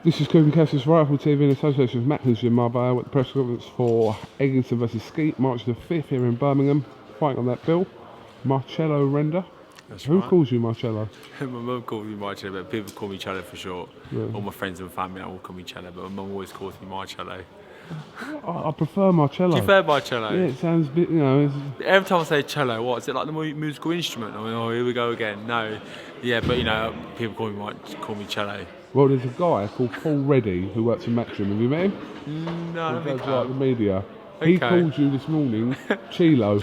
This is KUGAN CASSIUS Rifle TV in association with Macklin's Gym Mobile at the press conference for Eglinton vs Skeet, March the 5th here in Birmingham. Fighting on that bill, Cello Renda. That's Who right. calls you Cello? My mum calls me Marcello, but people call me Cello for short. Yeah. All my friends and family all call me Cello, but my mum always calls me Marcello. I prefer Cello. Do you prefer Marcello? Yeah, it sounds a bit, you know. Every time I say cello, what is it like the musical instrument? I mean, oh, here we go again. No, yeah, but you know, people call me Cello. Well, there's a guy called Paul Reddy who works in Matchroom. Have you met him? No, He does like the media. He Okay. called you this morning Chilo.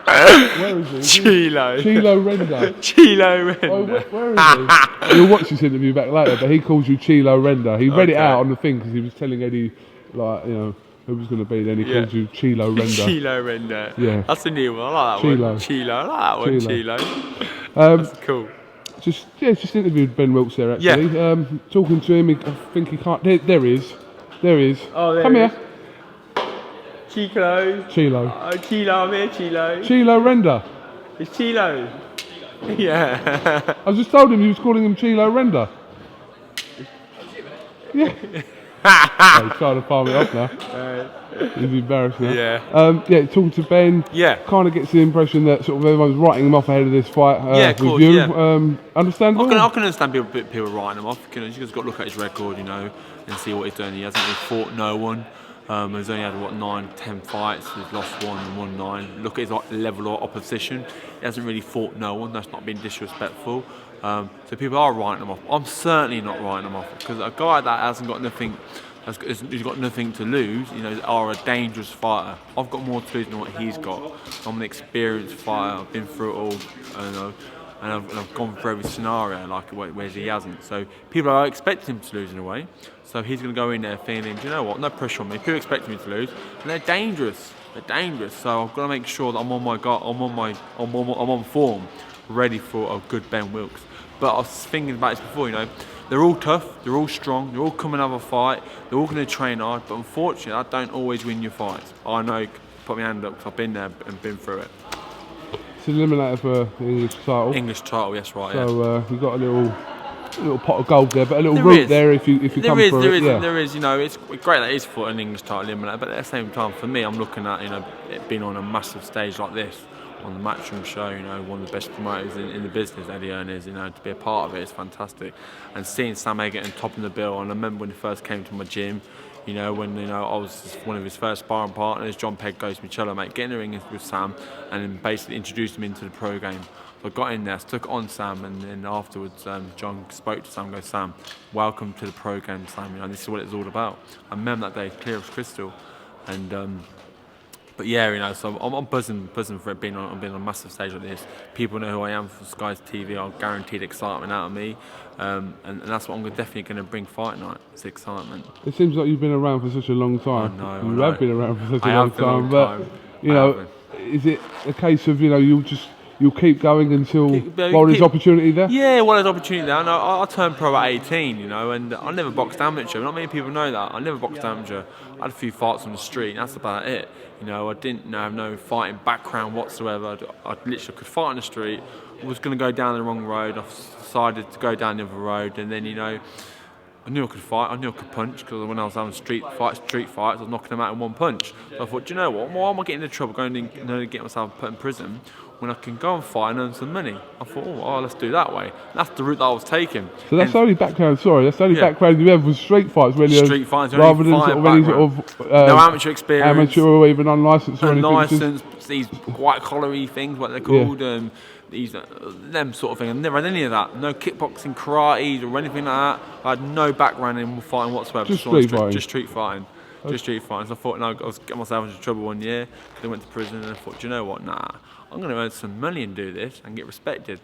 Where is he? Chilo. Cello Renda. Chilo Renda. Oh, where is he? You'll watch this interview back later, but he calls you Cello Renda. He read it out on the thing because he was telling Eddie, like, you know, who was going to be. Then he calls you Cello Renda. Chilo Renda. Yeah. That's a new one. I like that Chilo. one. Chilo. I like that one. Chilo. Chilo. That's cool. Just interviewed Ben Wilkes there actually. Yeah. Talking to him, I think he can't. There he is. Oh, there Come he here. Chilo. Chilo. Chilo, I'm here, Chilo. Cello Renda. It's Chilo. Yeah. I just told him you was calling him Cello Renda. Yeah. Oh, he's trying to palm it off now. He's embarrassed now. Yeah. Talking to Ben. Yeah. Kind of gets the impression that sort of everyone's writing him off ahead of this fight. Yeah, of with course, you. yeah. Understandable. I can understand people writing him off. You know, you just got to look at his record, you know, and see what he's done. He hasn't really fought no one. He's only had 9-10 fights. He's lost 1 and won 9. Look at his level of opposition. He hasn't really fought no one. That's not being disrespectful. So people are writing him off. I'm certainly not writing him off because a guy that hasn't got nothing, who's got nothing to lose, you know, are a dangerous fighter. I've got more to lose than what he's got. I'm an experienced fighter. I've been through it all, you know, and I've gone through every scenario, like whereas he hasn't. So people are expecting him to lose in a way. So he's going to go in there feeling, you know what, no pressure on me. People expect me to lose, and they're dangerous. They're dangerous. So I've got to make sure that I'm on form, ready for a good Ben Wilkes. But I was thinking about this before, you know, they're all tough, they're all strong, they're all coming to have a fight, they're all going to train hard. But unfortunately, I don't always win your fights. I know, put my hand up, because I've been there and been through it. It's eliminated for the English title. English title, yes, right. So you've got a little pot of gold there, but a little route there if you come for it. There is, you know, it's great that it's for an English title eliminator, but at the same time, for me, I'm looking at, you know, it being on a massive stage like this, on the Matchroom show, you know, one of the best promoters in the business, Eddie Earners, you know, to be a part of it is fantastic. And seeing Sam Eggert and topping the bill, and I remember when he first came to my gym, you know, when, you know, I was one of his first sparring partners, John Pegg goes to me, Cello, mate, get in the ring with Sam, and then basically introduced him into the pro game. So I got in there, took it on Sam, and then afterwards, John spoke to Sam, goes, Sam, welcome to the pro game, Sam. You know, this is what it's all about. I remember that day, clear as crystal, and. But yeah, you know, so I'm buzzing for it being on a massive stage like this. People know who I am for Sky's TV. I'm guaranteed excitement out of me, and that's what I'm definitely going to bring fight night. It's excitement. It seems like you've been around for such a long time. I know. You have been around for such a long time, but you know, is it a case of, you know, you'll keep going until while there's opportunity there? Yeah, while there's opportunity there. I turned pro at 18, you know, and I never boxed amateur. Not many people know that. I never boxed amateur. I had a few fights on the street, and that's about it. You know, I didn't have no fighting background whatsoever. I literally could fight on the street. I was going to go down the wrong road. I decided to go down the other road, and then, you know, I knew I could fight, I knew I could punch, because when I was having street fights, I was knocking them out in one punch. So I thought, do you know what, why am I getting into trouble going to get myself put in prison when I can go and fight and earn some money? I thought, oh, let's do that way. And that's the route that I was taking. So that's the only background, background you have was street fights, really, street fights, rather than sort of any sort of no amateur experience, amateur or even unlicensed or anything. Unlicensed, these white collary things, what they're called, these them sort of thing. I've never had any of that. No kickboxing, karate, or anything like that. I had no background in fighting whatsoever. Just street fighting. Just street fighting. Just street fighting. So I thought, no, I was getting myself into trouble one year. I went to prison, and I thought, do you know what? Nah, I'm going to earn some money and do this and get respected.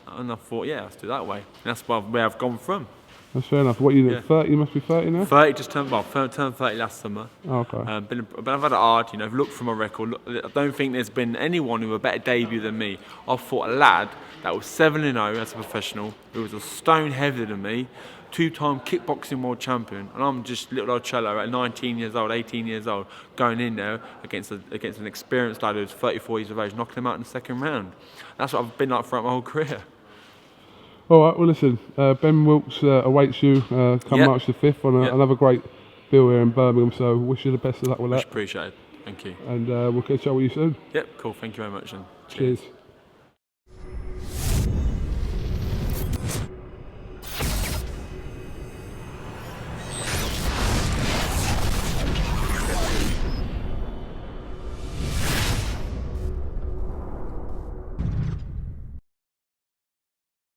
And I thought, yeah, let's do that way. And that's where I've gone from. That's fair enough. What, you 30? You must be 30 now? 30, just turned 30 last summer. Oh, okay. But I've had it hard, you know, look from my record. I don't think there's been anyone with a better debut than me. I've fought a lad that was 7-0 as a professional, who was a stone heavier than me, 2-time kickboxing world champion, and I'm just little old Cello at 19 years old, 18 years old, going in there against an experienced lad who's 34 years of age, knocking him out in the second round. That's what I've been like throughout my whole career. All right. Well, listen. Ben Wilkes awaits you come Yep. March the 5th on Yep. another great bill here in Birmingham. So wish you the best of luck with Much that. appreciated. Thank you. And we'll catch up with you soon. Yep, cool. Thank you very much. And Cheers.